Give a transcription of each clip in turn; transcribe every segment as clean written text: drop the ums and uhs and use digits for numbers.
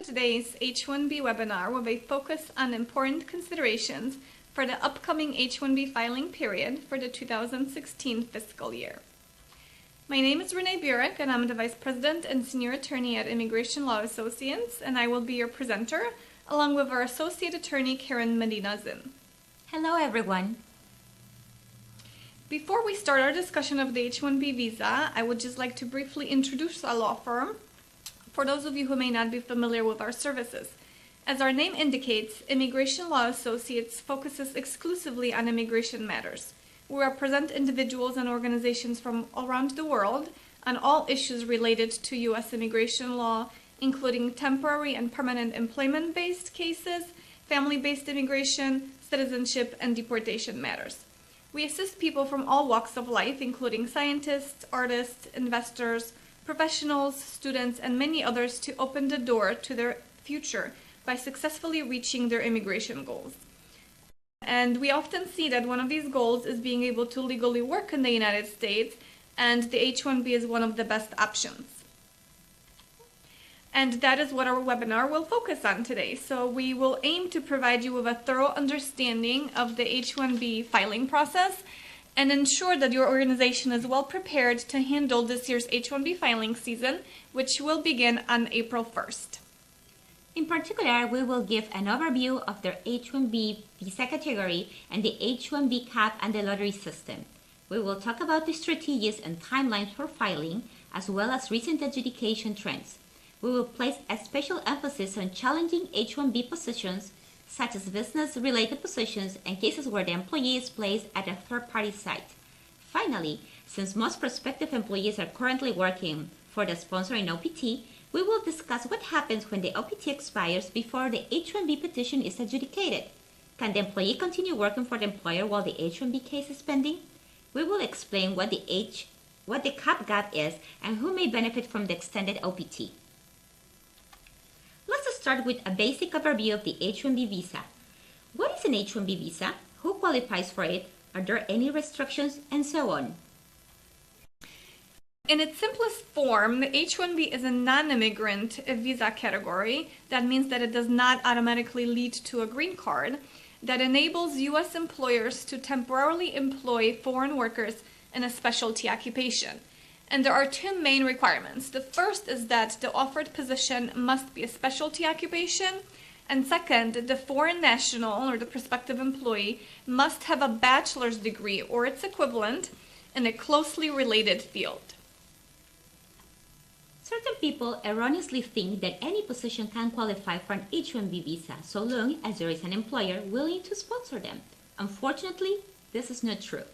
Today's H-1B webinar with a focus on important considerations for the upcoming H-1B filing period for the 2016 fiscal year. My name is Renee Burek, and I'm the Vice President and Senior Attorney at Immigration Law Associates, and I will be your presenter, along with our Associate Attorney Karen Medina-Zinn. Hello, everyone. Before we start our discussion of the H-1B visa, I would just like to briefly introduce our law firm for those of you who may not be familiar with our services. As our name indicates, Immigration Law Associates focuses exclusively on immigration matters. We represent individuals and organizations from around the world on all issues related to U.S. immigration law, including temporary and permanent employment-based cases, family-based immigration, citizenship, and deportation matters. We assist people from all walks of life, including scientists, artists, investors, professionals, students, and many others, to open the door to their future by successfully reaching their immigration goals. And we often see that one of these goals is being able to legally work in the United States, and the H-1B is one of the best options. And that is what our webinar will focus on today. So we will aim to provide you with a thorough understanding of the H-1B filing process and ensure that your organization is well prepared to handle this year's H-1B filing season, which will begin on April 1st. In particular, we will give an overview of the H-1B visa category and the H-1B cap and the lottery system. We will talk about the strategies and timelines for filing, as well as recent adjudication trends. We will place a special emphasis on challenging H-1B positions, such as business-related positions and cases where the employee is placed at a third-party site. Finally, since most prospective employees are currently working for the sponsoring OPT, we will discuss what happens when the OPT expires before the H-1B petition is adjudicated. Can the employee continue working for the employer while the H-1B case is pending? We will explain what the cap gap is and who may benefit from the extended OPT. Let's start with a basic overview of the H-1B visa. What is an H-1B visa? Who qualifies for it? Are there any restrictions? And so on. In its simplest form, the H-1B is a non-immigrant visa category. That means that it does not automatically lead to a green card that enables U.S. employers to temporarily employ foreign workers in a specialty occupation. And there are two main requirements. The first is that the offered position must be a specialty occupation, and second, the foreign national or the prospective employee must have a bachelor's degree or its equivalent in a closely related field. Certain people erroneously think that any position can qualify for an H-1B visa so long as there is an employer willing to sponsor them. Unfortunately, this is not true.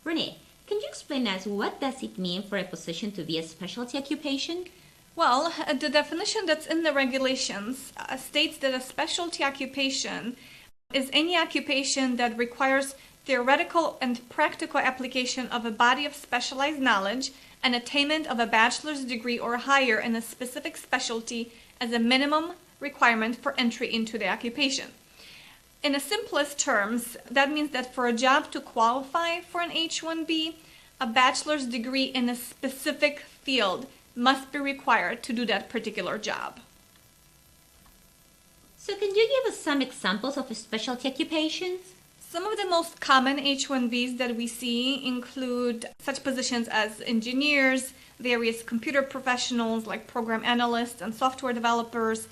Renee, can you explain us what does it mean for a position to be a specialty occupation? Well, the definition that's in the regulations states that a specialty occupation is any occupation that requires theoretical and practical application of a body of specialized knowledge and attainment of a bachelor's degree or higher in a specific specialty as a minimum requirement for entry into the occupation. In the simplest terms, that means that for a job to qualify for an H-1B, a bachelor's degree in a specific field must be required to do that particular job. So can you give us some examples of specialty occupations? Some of the most common H-1Bs that we see include such positions as engineers, various computer professionals like program analysts and software developers,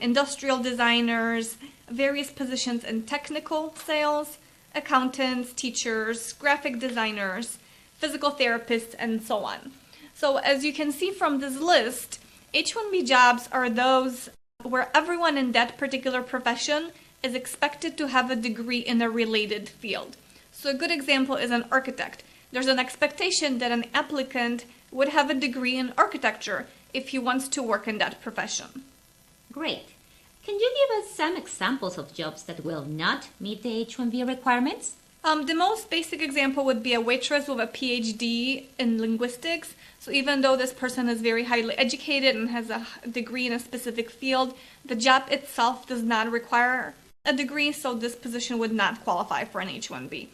industrial designers, various positions in technical sales, accountants, teachers, graphic designers, physical therapists, and so on. So as you can see from this list, H-1B jobs are those where everyone in that particular profession is expected to have a degree in a related field. So a good example is an architect. There's an expectation that an applicant would have a degree in architecture if he wants to work in that profession. Great. Can you give us some examples of jobs that will not meet the H-1B requirements? The most basic example would be a waitress with a PhD in linguistics. So even though this person is very highly educated and has a degree in a specific field, the job itself does not require a degree, so this position would not qualify for an H-1B.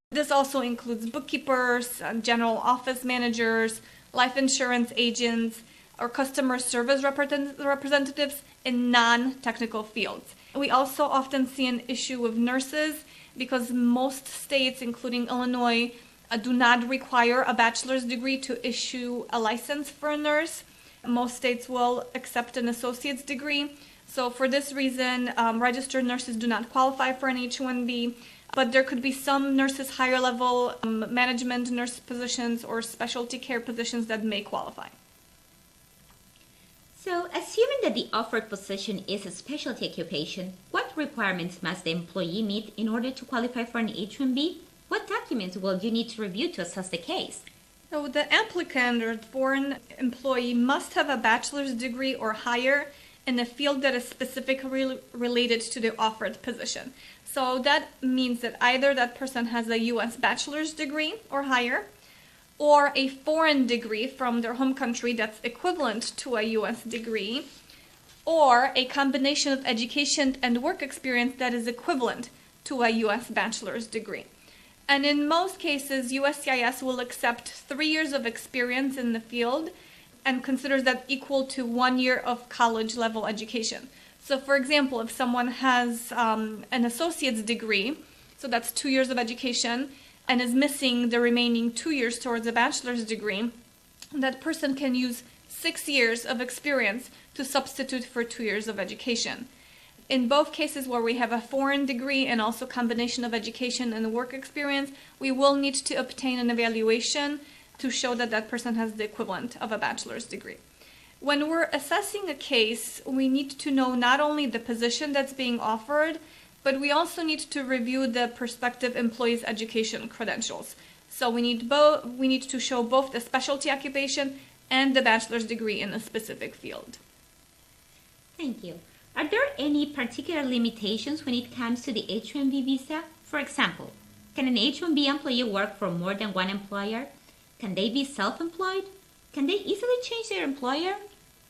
This also includes bookkeepers, general office managers, life insurance agents, or customer service representatives in non-technical fields. We also often see an issue with nurses because most states, including Illinois, do not require a bachelor's degree to issue a license for a nurse. Most states will accept an associate's degree. So for this reason, registered nurses do not qualify for an H-1B, but there could be some nurses, higher level management nurse positions or specialty care positions that may qualify. So, assuming that the offered position is a specialty occupation, what requirements must the employee meet in order to qualify for an H-1B? What documents will you need to review to assess the case? So the applicant or foreign employee must have a bachelor's degree or higher in a field that is specifically related to the offered position. So that means that either that person has a U.S. bachelor's degree or higher, or a foreign degree from their home country that's equivalent to a U.S. degree, or a combination of education and work experience that is equivalent to a U.S. bachelor's degree. And in most cases, USCIS will accept 3 years of experience in the field and considers that equal to 1 year of college level education. So for example, if someone has an associate's degree, so that's 2 years of education, and is missing the remaining 2 years towards a bachelor's degree, that person can use 6 years of experience to substitute for 2 years of education. In both cases where we have a foreign degree and also combination of education and work experience, we will need to obtain an evaluation to show that that person has the equivalent of a bachelor's degree. When we're assessing a case, we need to know not only the position that's being offered, but we also need to review the prospective employee's education credentials. So we need to show both the specialty occupation and the bachelor's degree in a specific field. Thank you. Are there any particular limitations when it comes to the H-1B visa? For example, can an H-1B employee work for more than one employer? Can they be self-employed? Can they easily change their employer?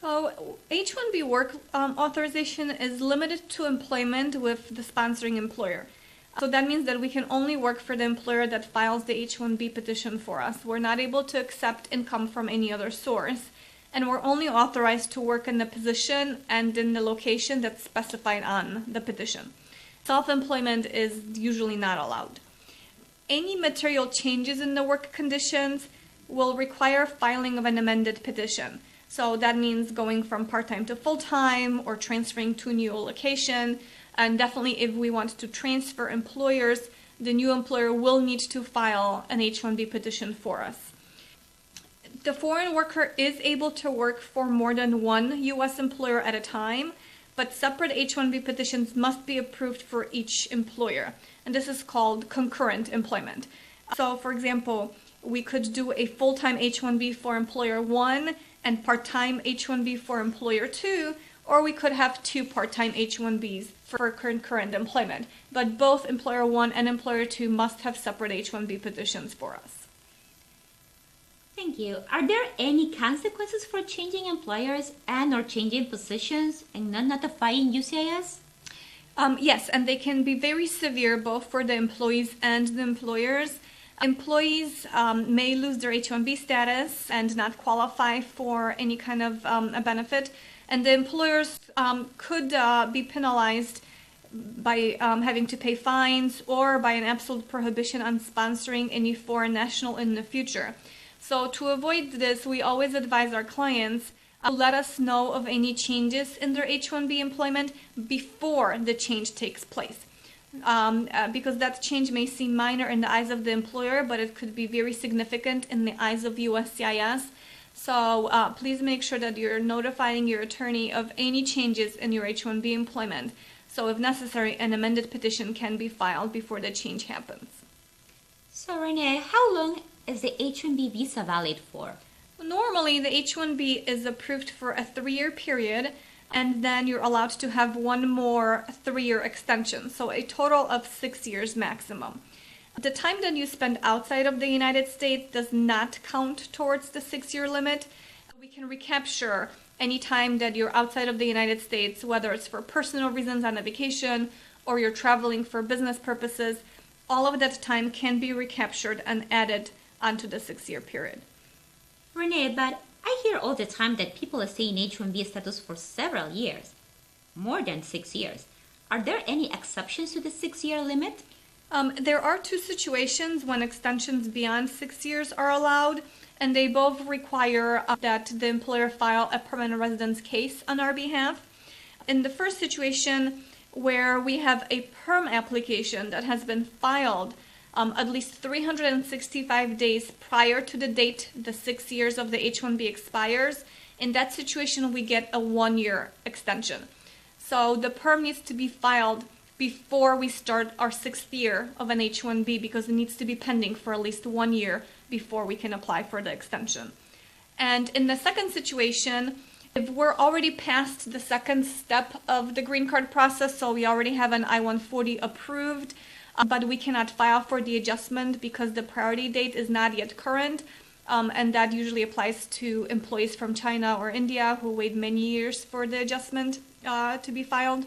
H-1B work authorization is limited to employment with the sponsoring employer. So that means that we can only work for the employer that files the H-1B petition for us. We're not able to accept income from any other source. And we're only authorized to work in the position and in the location that's specified on the petition. Self-employment is usually not allowed. Any material changes in the work conditions will require filing of an amended petition. So that means going from part-time to full-time or transferring to a new location. And definitely if we want to transfer employers, the new employer will need to file an H-1B petition for us. The foreign worker is able to work for more than one U.S. employer at a time, but separate H-1B petitions must be approved for each employer. And this is called concurrent employment. So for example, we could do a full-time H-1B for employer 1 and part-time H-1B for employer 2, or we could have 2 part-time H-1Bs for concurrent employment. But both employer 1 and employer 2 must have separate H-1B petitions for us. Thank you. Are there any consequences for changing employers and or changing positions and not notifying USCIS? Yes, and they can be very severe both for the employees and the employers. Employees may lose their H-1B status and not qualify for any kind of a benefit, and the employers could be penalized by having to pay fines or by an absolute prohibition on sponsoring any foreign national in the future. So to avoid this, we always advise our clients to let us know of any changes in their H-1B employment before the change takes place. Because that change may seem minor in the eyes of the employer, but it could be very significant in the eyes of USCIS. So please make sure that you're notifying your attorney of any changes in your H-1B employment. So if necessary, an amended petition can be filed before the change happens. So Renee, how long is the H-1B visa valid for? Normally, the H-1B is approved for a 3-year period, and then you're allowed to have one more 3-year extension, so a total of 6 years maximum. The time that you spend outside of the United States does not count towards the 6-year limit. We can recapture any time that you're outside of the United States, whether it's for personal reasons on a vacation or you're traveling for business purposes. All of that time can be recaptured and added onto the 6-year period. Renee, but I hear all the time that people stay in H-1B status for several years, more than 6 years. Are there any exceptions to the 6-year limit? There are two situations when extensions beyond 6 years are allowed, and they both require that the employer file a permanent residence case on our behalf. In the first situation, where we have a perm application that has been filed at least 365 days prior to the date the 6 years of the H-1B expires, in that situation we get a 1-year extension. So the perm needs to be filed before we start our 6th year of an H-1B because it needs to be pending for at least 1 year before we can apply for the extension. And in the second situation, if we're already past the second step of the green card process, so we already have an I-140 approved, but we cannot file for the adjustment because the priority date is not yet current, and that usually applies to employees from China or India who wait many years for the adjustment to be filed.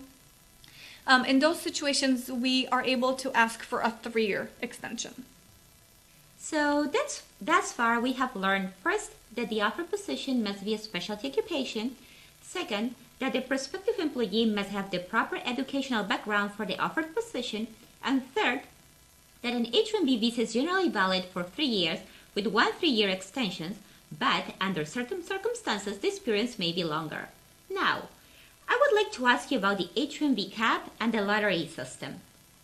In those situations, we are able to ask for a 3-year extension. So thus far we have learned first that the offered position must be a specialty occupation, second, that the prospective employee must have the proper educational background for the offered position, and third, that an H-1B visa is generally valid for 3 years with 1 3-year extension, but under certain circumstances this period may be longer. Now, I would like to ask you about the H-1B cap and the lottery system.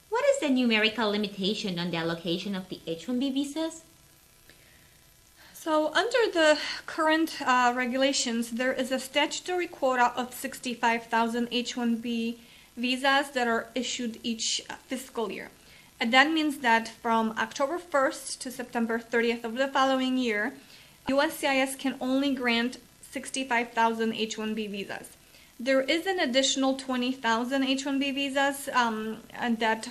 What is the numerical limitation on the allocation of the H-1B visas? So under the current regulations, there is a statutory quota of 65,000 H-1B visas that are issued each fiscal year. And that means that from October 1st to September 30th of the following year, USCIS can only grant 65,000 H-1B visas. There is an additional 20,000 H-1B visas and that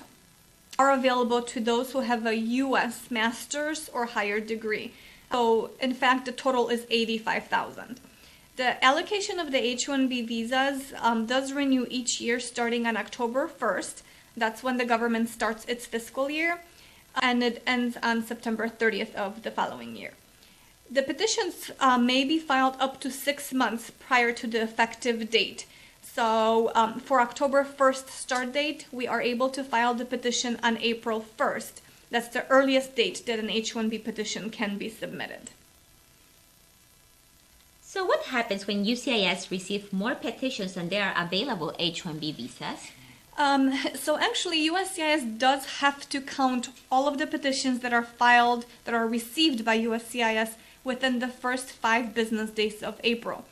are available to those who have a U.S. master's or higher degree. So, in fact, the total is 85,000. The allocation of the H-1B visas does renew each year starting on October 1st. That's when the government starts its fiscal year, and it ends on September 30th of the following year. The petitions may be filed up to 6 months prior to the effective date. So for October 1st start date, we are able to file the petition on April 1st. That's the earliest date that an H-1B petition can be submitted. So what happens when USCIS receives more petitions than there are available H-1B visas? So actually, USCIS does have to count all of the petitions that are filed, that are received by USCIS within the first 5 business days of April.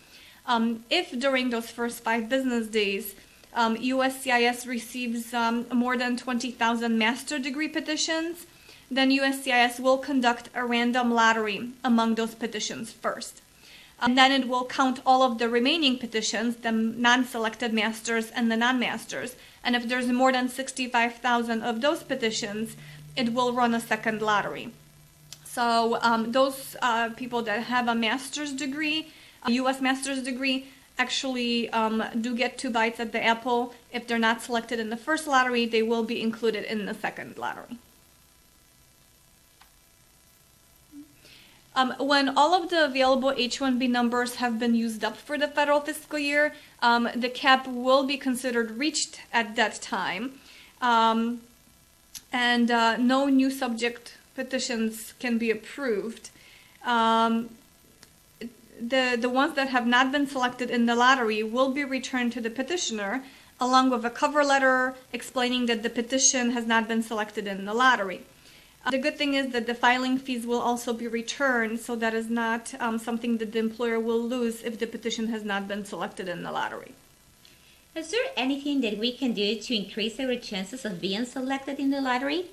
If during those first 5 business days, USCIS receives more than 20,000 master degree petitions, then USCIS will conduct a random lottery among those petitions first. And then it will count all of the remaining petitions, the non-selected masters and the non-masters. And if there's more than 65,000 of those petitions, it will run a second lottery. So those people that have a master's degree, a U.S. master's degree, actually do get 2 bites at the apple. If they're not selected in the first lottery, they will be included in the second lottery. When all of the available H-1B numbers have been used up for the federal fiscal year, the cap will be considered reached at that time, and no new subject petitions can be approved. The ones that have not been selected in the lottery will be returned to the petitioner, along with a cover letter explaining that the petition has not been selected in the lottery. The good thing is that the filing fees will also be returned, so that is not something that the employer will lose if the petition has not been selected in the lottery. Is there anything that we can do to increase our chances of being selected in the lottery?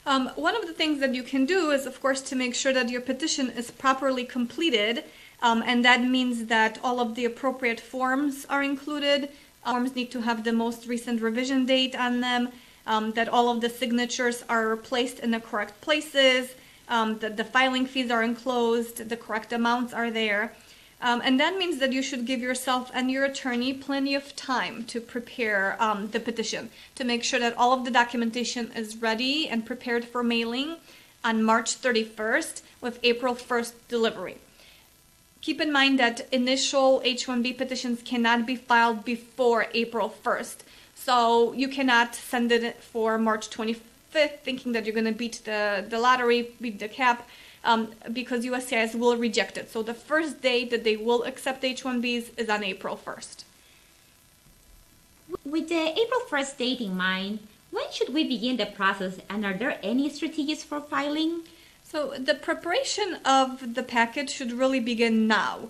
One of the things that you can do is, of course, to make sure that your petition is properly completed, and that means that all of the appropriate forms are included. Forms need to have the most recent revision date on them. That all of the signatures are placed in the correct places, that the filing fees are enclosed, the correct amounts are there. And that means that you should give yourself and your attorney plenty of time to prepare the petition, to make sure that all of the documentation is ready and prepared for mailing on March 31st with April 1st delivery. Keep in mind that initial H-1B petitions cannot be filed before April 1st. So you cannot send it for March 25th thinking that you're going to beat the lottery, beat the cap, because USCIS will reject it. So the first day that they will accept H-1Bs is on April 1st. With the April 1st date in mind, when should we begin the process, and are there any strategies for filing? So the preparation of the package should really begin now,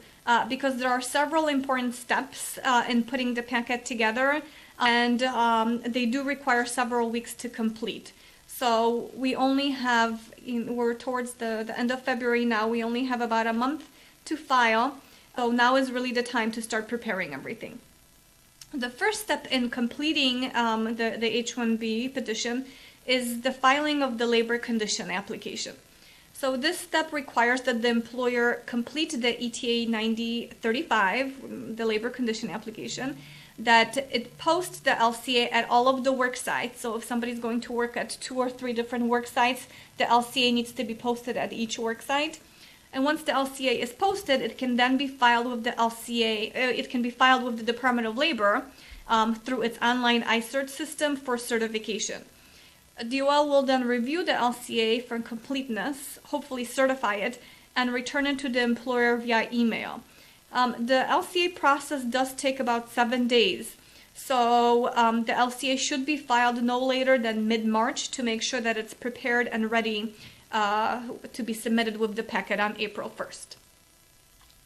because there are several important steps in putting the packet together, and they do require several weeks to complete. So we only have, we're towards the end of February now, we only have about a month to file. So now is really the time to start preparing everything. The first step in completing the H-1B petition is the filing of the labor condition application. So this step requires that the employer complete the ETA 9035, the labor condition application, that it posts the LCA at all of the work sites. So if somebody's going to work at 2 or 3 different work sites, the LCA needs to be posted at each work site. And once the LCA is posted, it can then be filed with the LCA, it can be filed with the Department of Labor through its online iCert system for certification. DOL will then review the LCA for completeness, hopefully certify it, and return it to the employer via email. The LCA process does take about 7 days. So the LCA should be filed no later than mid-March to make sure that it's prepared and ready to be submitted with the packet on April 1st.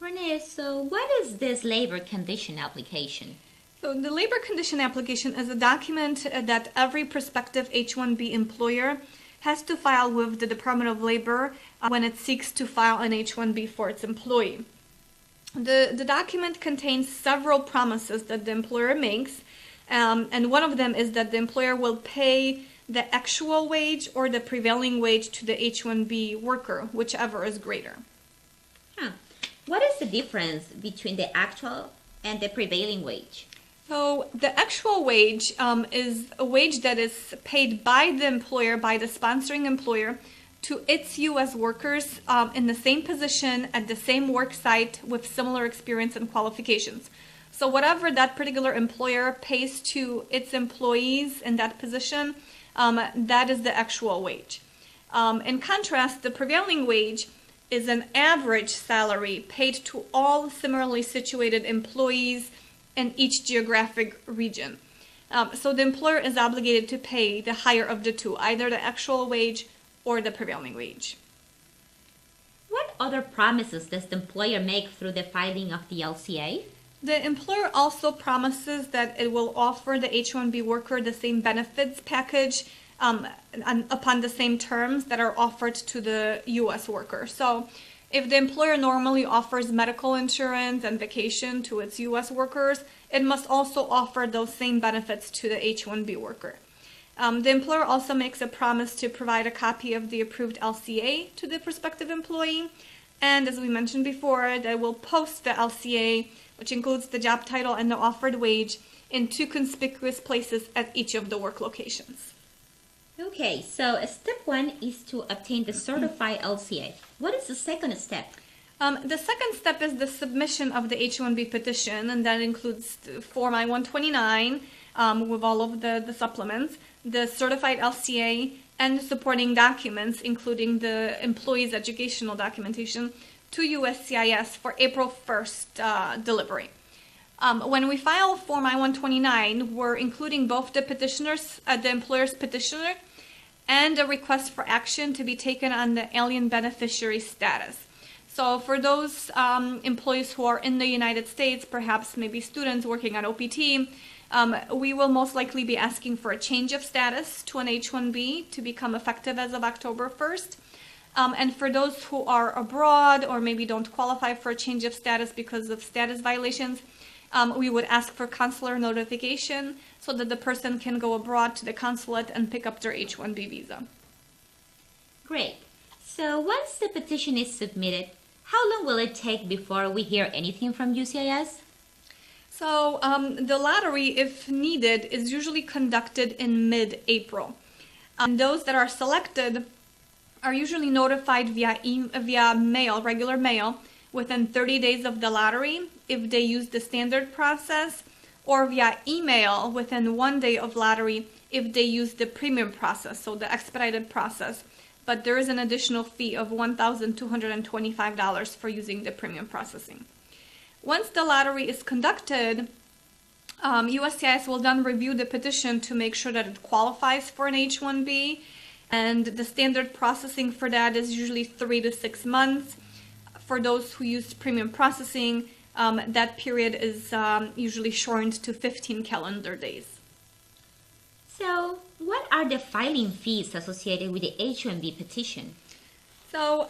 Renee, so what is this labor condition application? So the labor condition application is a document that every prospective H-1B employer has to file with the Department of Labor when it seeks to file an H-1B for its employee. The document contains several promises that the employer makes, and one of them is that the employer will pay the actual wage or the prevailing wage to the H-1B worker, whichever is greater. What is the difference between the actual and the prevailing wage? So the actual wage is a wage that is paid by the employer, by the sponsoring employer, to its U.S. workers in the same position at the same work site with similar experience and qualifications. So whatever that particular employer pays to its employees in that position, that is the actual wage. In contrast, the prevailing wage is an average salary paid to all similarly situated employees in each geographic region. So the employer is obligated to pay the higher of the two, either the actual wage or the prevailing wage. What other promises does the employer make through the filing of the LCA? The employer also promises that it will offer the H-1B worker the same benefits package upon the same terms that are offered to the U.S. worker. So if the employer normally offers medical insurance and vacation to its U.S. workers, it must also offer those same benefits to the H-1B worker. The employer also makes a promise to provide a copy of the approved LCA to the prospective employee. And as we mentioned before, they will post the LCA, which includes the job title and the offered wage, in 2 conspicuous places at each of the work locations. Okay, so step 1 is to obtain the certified LCA. What is the second step? The second step is the submission of the H-1B petition, and that includes Form I-129 with all of the supplements, the certified LCA, and the supporting documents, including the employee's educational documentation, to USCIS for April 1st delivery. When we file Form I-129, we're including both the petitioner's, the employer's petitioner, and a request for action to be taken on the alien beneficiary status. So for those employees who are in the United States, perhaps maybe students working on OPT, we will most likely be asking for a change of status to an H-1B to become effective as of October 1st. And for those who are abroad or maybe don't qualify for a change of status because of status violations, we would ask for consular notification so that the person can go abroad to the consulate and pick up their H-1B visa. Great. So once the petition is submitted, how long will it take before we hear anything from USCIS? So the lottery, if needed, is usually conducted in mid-April. And those that are selected are usually notified via mail, regular mail, within 30 days of the lottery if they use the standard process, or via email within 1 day of lottery if they use the premium process, so the expedited process. But there is an additional fee of $1,225 for using the premium processing. Once the lottery is conducted, USCIS will then review the petition to make sure that it qualifies for an H-1B, and the standard processing for that is usually 3 to 6 months. For those who use premium processing, that period is usually shortened to 15 calendar days. So, what are the filing fees associated with the H-1B petition? So,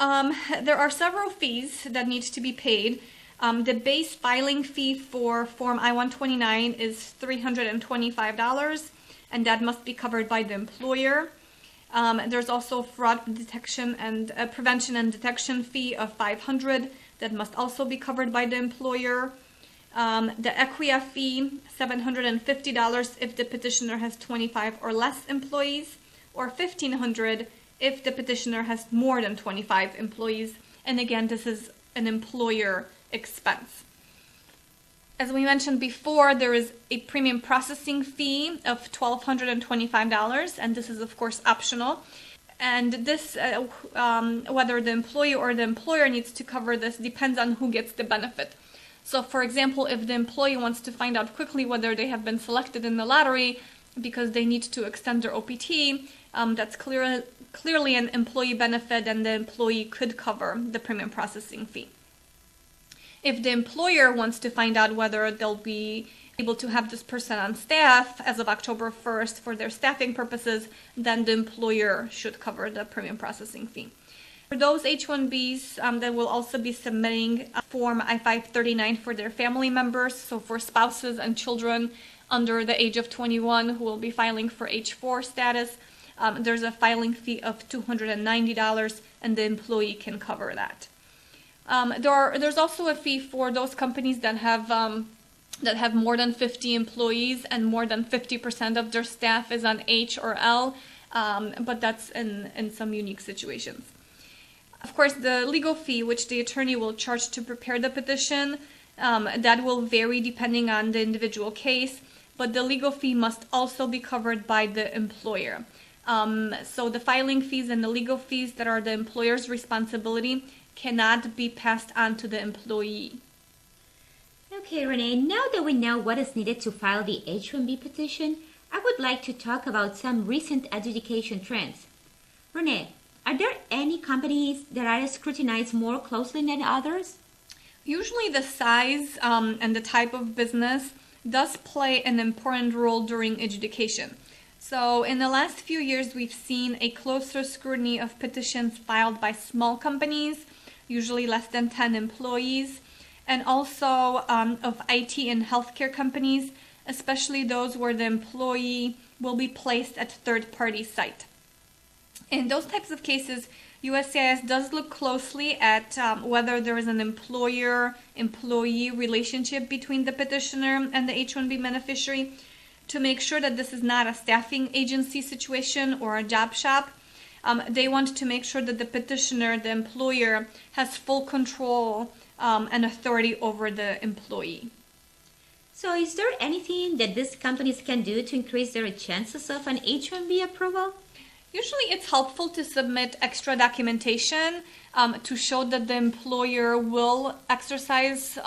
there are several fees that need to be paid. The base filing fee for Form I-129 is $325, and that must be covered by the employer. There's also fraud detection and prevention and detection fee of $500 that must also be covered by the employer. The EQIA fee, $750 if the petitioner has 25 or less employees, or $1,500 if the petitioner has more than 25 employees. And again, this is an employer expense. As we mentioned before, there is a premium processing fee of $1,225, and this is of course optional. And this, whether the employee or the employer needs to cover this, depends on who gets the benefit. So for example, if the employee wants to find out quickly whether they have been selected in the lottery because they need to extend their OPT, that's clearly an employee benefit, and the employee could cover the premium processing fee. If the employer wants to find out whether they'll be able to have this person on staff as of October 1st for their staffing purposes, then the employer should cover the premium processing fee. For those H-1Bs that will also be submitting a Form I-539 for their family members, so for spouses and children under the age of 21 who will be filing for H-4 status, there's a filing fee of $290, and the employee can cover that. There's also a fee for those companies that have more than 50 employees and more than 50% of their staff is on H or L, but that's in some unique situations. Of course, the legal fee, which the attorney will charge to prepare the petition, that will vary depending on the individual case, but the legal fee must also be covered by the employer. So the filing fees and the legal fees that are the employer's responsibility cannot be passed on to the employee. Okay, Renee, now that we know what is needed to file the H-1B petition, I would like to talk about some recent adjudication trends. Renee, are there any companies that are scrutinized more closely than others? Usually the size and the type of business does play an important role during adjudication. So in the last few years, we've seen a closer scrutiny of petitions filed by small companies, usually less than 10 employees, and also of IT and healthcare companies, especially those where the employee will be placed at third-party site. In those types of cases, USCIS does look closely at whether there is an employer-employee relationship between the petitioner and the H-1B beneficiary, to make sure that this is not a staffing agency situation or a job shop. They want to make sure that the petitioner, the employer, has full control and authority over the employee. So is there anything that these companies can do to increase their chances of an H-1B approval? Usually it's helpful to submit extra documentation to show that the employer will exercise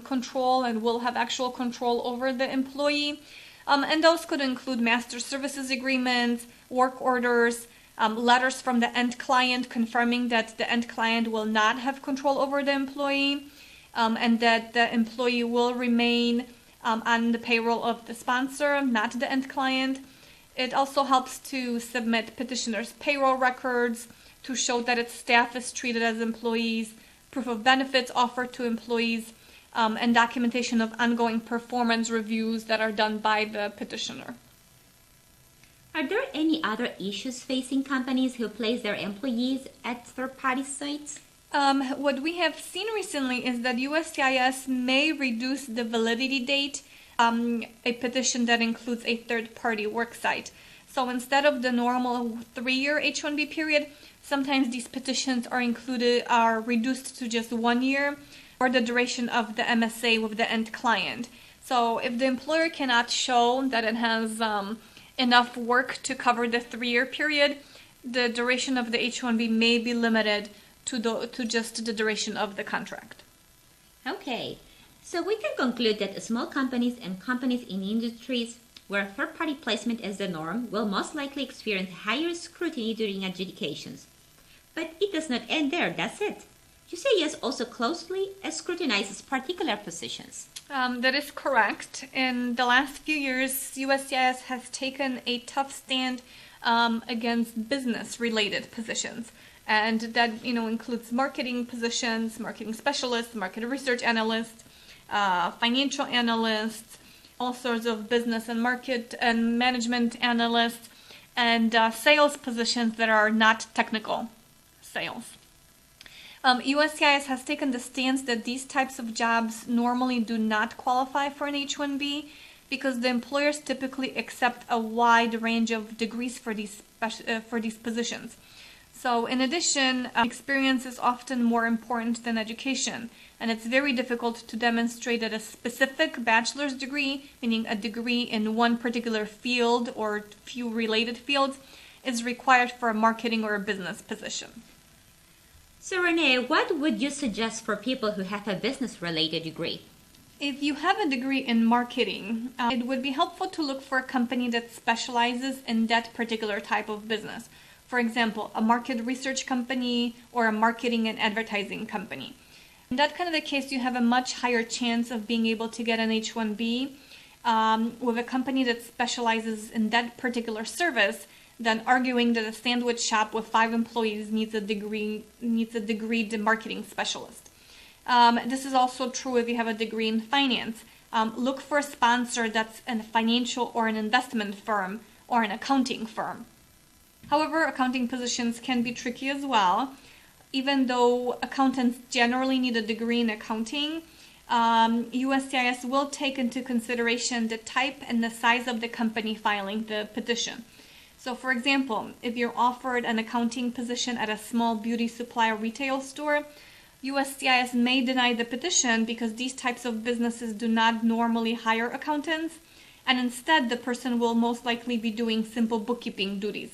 control and will have actual control over the employee. And those could include master services agreements, work orders, letters from the end client confirming that the end client will not have control over the employee, and that the employee will remain on the payroll of the sponsor, not the end client. It also helps to submit petitioner's payroll records to show that its staff is treated as employees, proof of benefits offered to employees, and documentation of ongoing performance reviews that are done by the petitioner. Are there any other issues facing companies who place their employees at third-party sites? What we have seen recently is that USCIS may reduce the validity date a petition that includes a third-party work site. So instead of the normal 3-year H-1B period, sometimes these petitions are reduced to just 1 year, or the duration of the MSA with the end client. So if the employer cannot show that it has enough work to cover the 3-year period, the duration of the H-1B may be limited to just the duration of the contract. Okay, so we can conclude that small companies and companies in industries where third-party placement is the norm will most likely experience higher scrutiny during adjudications. But it does not end there, does it? USCIS also closely scrutinizes particular positions. That is correct. In the last few years, USCIS has taken a tough stand against business-related positions. And that includes marketing positions, marketing specialists, market research analysts, financial analysts, all sorts of business and market and management analysts, and sales positions that are not technical sales. USCIS has taken the stance that these types of jobs normally do not qualify for an H-1B because the employers typically accept a wide range of degrees for these positions. So in addition, experience is often more important than education, and it's very difficult to demonstrate that a specific bachelor's degree, meaning a degree in one particular field or few related fields, is required for a marketing or a business position. So Renee, what would you suggest for people who have a business-related degree? If you have a degree in marketing, it would be helpful to look for a company that specializes in that particular type of business. For example, a market research company or a marketing and advertising company. In that kind of a case, you have a much higher chance of being able to get an H-1B with a company that specializes in that particular service than arguing that a sandwich shop with 5 employees needs a degreed marketing specialist. This is also true if you have a degree in finance. Look for a sponsor that's a financial or an investment firm or an accounting firm. However, accounting positions can be tricky as well. Even though accountants generally need a degree in accounting, USCIS will take into consideration the type and the size of the company filing the petition. So for example, if you're offered an accounting position at a small beauty supply retail store, USCIS may deny the petition because these types of businesses do not normally hire accountants, and instead the person will most likely be doing simple bookkeeping duties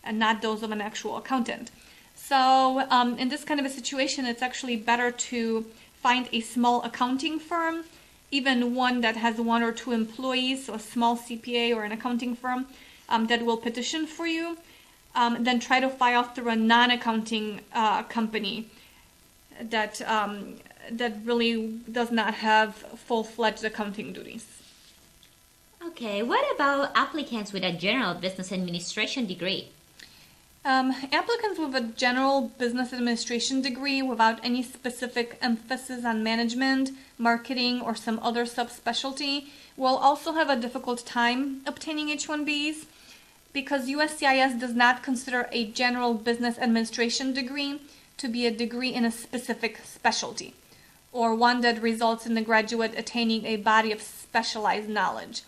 and not those of an actual accountant. So in this kind of a situation, it's actually better to find a small accounting firm, even one that has 1 or 2 employees, so a small CPA or an accounting firm that will petition for you, then try to file through a non-accounting company that really does not have full-fledged accounting duties. Okay, what about applicants with a general business administration degree? Applicants with a general business administration degree without any specific emphasis on management, marketing, or some other subspecialty will also have a difficult time obtaining H-1Bs because USCIS does not consider a general business administration degree to be a degree in a specific specialty or one that results in the graduate attaining a body of specialized knowledge.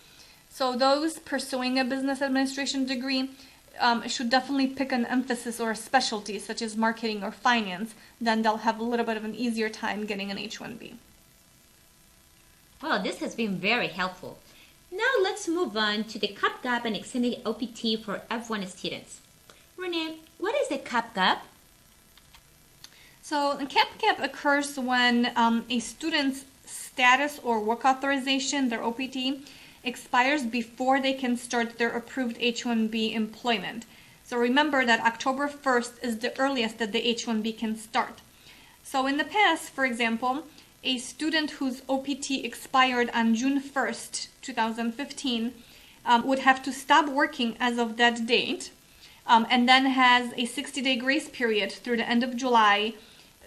So those pursuing a business administration degree should definitely pick an emphasis or a specialty such as marketing or finance, then they'll have a little bit of an easier time getting an H-1B. Well, this has been very helpful. Now let's move on to the CAP gap and extended OPT for F1 students. Renee, what is the CAP gap? So the CAP gap occurs when a student's status or work authorization, their OPT, expires before they can start their approved H-1B employment. So remember that October 1st is the earliest that the H-1B can start. So in the past, for example, a student whose OPT expired on June 1st, 2015, would have to stop working as of that date, and then has a 60-day grace period through the end of July.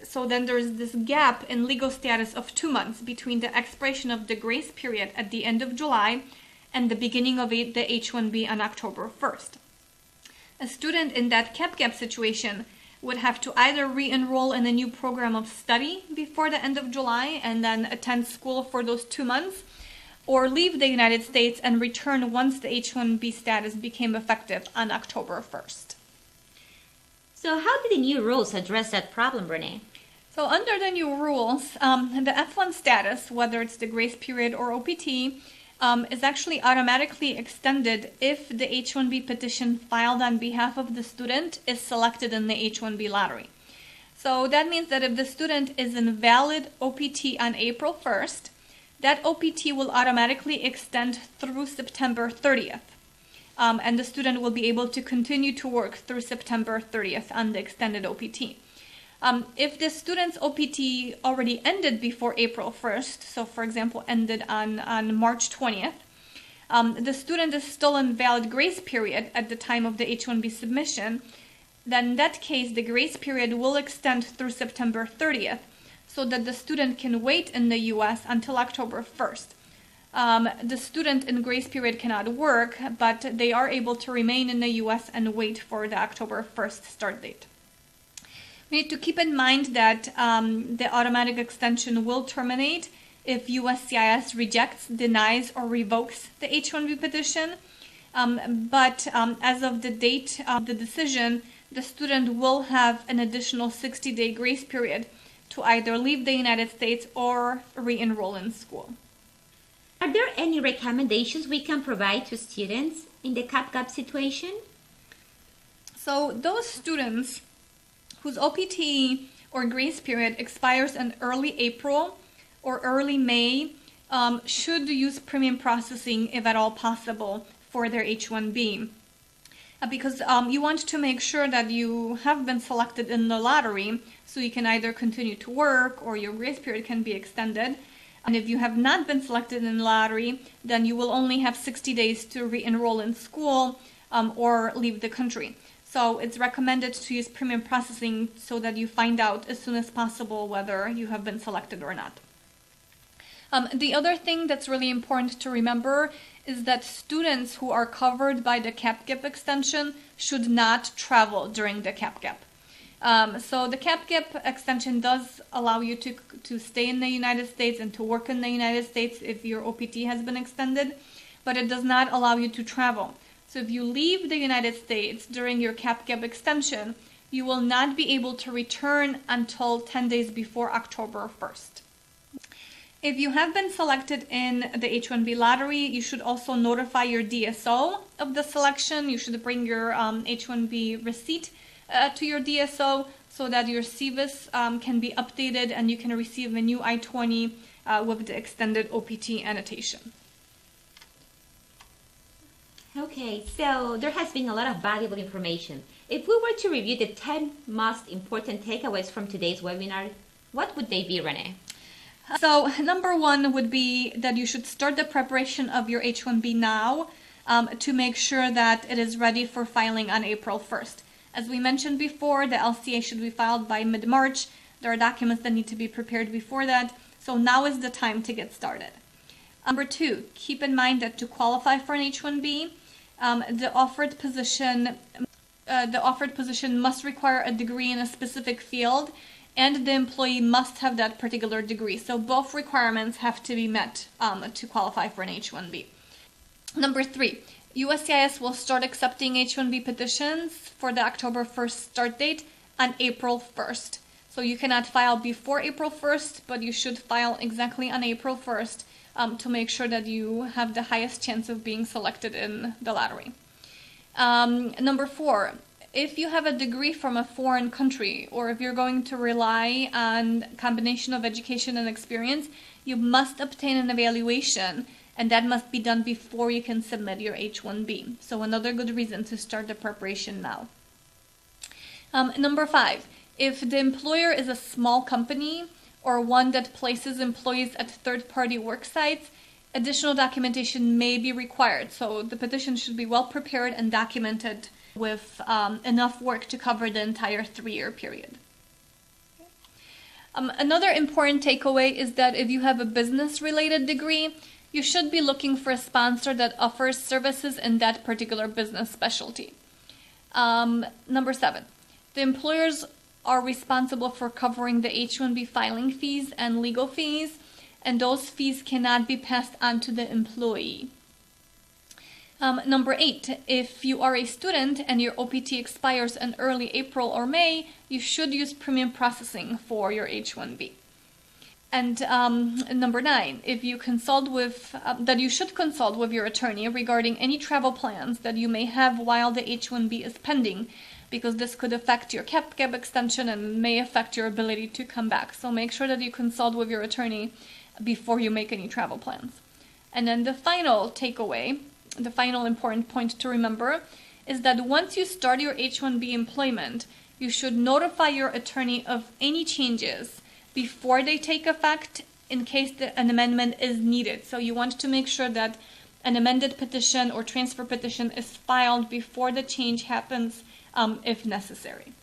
So then there's this gap in legal status of 2 months between the expiration of the grace period at the end of July and the beginning of the H-1B on October 1st. A student in that CAP gap situation would have to either re-enroll in a new program of study before the end of July and then attend school for those 2 months, or leave the United States and return once the H-1B status became effective on October 1st. So how did the new rules address that problem, Renee? So under the new rules, the F1 status, whether it's the grace period or OPT, is actually automatically extended if the H-1B petition filed on behalf of the student is selected in the H-1B lottery. So that means that if the student is in valid OPT on April 1st, that OPT will automatically extend through September 30th. And the student will be able to continue to work through September 30th on the extended OPT. If the student's OPT already ended before April 1st, so for example ended on March 20th, the student is still in valid grace period at the time of the H-1B submission, then in that case the grace period will extend through September 30th so that the student can wait in the U.S. until October 1st. The student in grace period cannot work, but they are able to remain in the U.S. and wait for the October 1st start date. We need to keep in mind that the automatic extension will terminate if USCIS rejects, denies, or revokes the H-1B petition. But as of the date of the decision, the student will have an additional 60-day grace period to either leave the United States or re-enroll in school. Are there any recommendations we can provide to students in the CAP-GAP situation? So those students whose OPT or grace period expires in early April or early May should use premium processing if at all possible for their H-1B. Because you want to make sure that you have been selected in the lottery so you can either continue to work or your grace period can be extended. And if you have not been selected in the lottery, then you will only have 60 days to re-enroll in school or leave the country. So it's recommended to use premium processing so that you find out as soon as possible whether you have been selected or not. The other thing that's really important to remember is that students who are covered by the CAP-GAP extension should not travel during the CAP-GAP. So the CAP-GAP extension does allow you to stay in the United States and to work in the United States if your OPT has been extended, but it does not allow you to travel. So if you leave the United States during your CAP-GAP extension, you will not be able to return until 10 days before October 1st. If you have been selected in the H-1B lottery, you should also notify your DSO of the selection. You should bring your H-1B receipt to your DSO so that your CVIS can be updated and you can receive a new I-20 with the extended OPT annotation. Okay, so there has been a lot of valuable information. If we were to review the 10 most important takeaways from today's webinar, what would they be, Renee? So number one would be that you should start the preparation of your H-1B now to make sure that it is ready for filing on April 1st. As we mentioned before, the LCA should be filed by mid-March. There are documents that need to be prepared before that, so now is the time to get started. Number two, keep in mind that to qualify for an H-1B, the offered position must require a degree in a specific field, and the employee must have that particular degree. So both requirements have to be met to qualify for an H-1B. Number three, USCIS will start accepting H-1B petitions for the October 1st start date on April 1st. So you cannot file before April 1st, but you should file exactly on April 1st to make sure that you have the highest chance of being selected in the lottery. Number four, if you have a degree from a foreign country, or if you're going to rely on a combination of education and experience, you must obtain an evaluation, and that must be done before you can submit your H-1B. So another good reason to start the preparation now. Number five, if the employer is a small company or one that places employees at third-party work sites, additional documentation may be required. So the petition should be well prepared and documented with enough work to cover the entire 3-year period. Another important takeaway is that if you have a business-related degree, you should be looking for a sponsor that offers services in that particular business specialty. Number seven, the employers are responsible for covering the H-1B filing fees and legal fees, and those fees cannot be passed on to the employee. Number 8, if you are a student and your OPT expires in early April or May, you should use premium processing for your H-1B. And number 9, if you consult with, that you should consult with your attorney regarding any travel plans that you may have while the H-1B is pending, because this could affect your cap extension and may affect your ability to come back. So make sure that you consult with your attorney before you make any travel plans. And then the final takeaway, the final important point to remember, is that once you start your H-1B employment, you should notify your attorney of any changes before they take effect in case an amendment is needed. So you want to make sure that an amended petition or transfer petition is filed before the change happens, if necessary.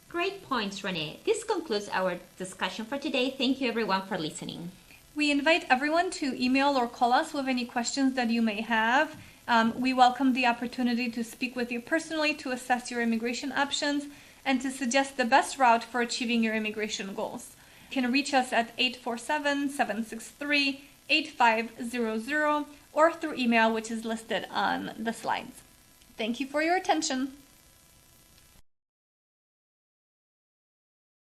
Great points, Renee. This concludes our discussion for today. Thank you everyone for listening. We invite everyone to email or call us with any questions that you may have. We welcome the opportunity to speak with you personally to assess your immigration options and to suggest the best route for achieving your immigration goals. You can reach us at 847-763-8500 or through email, which is listed on the slides. Thank you for your attention.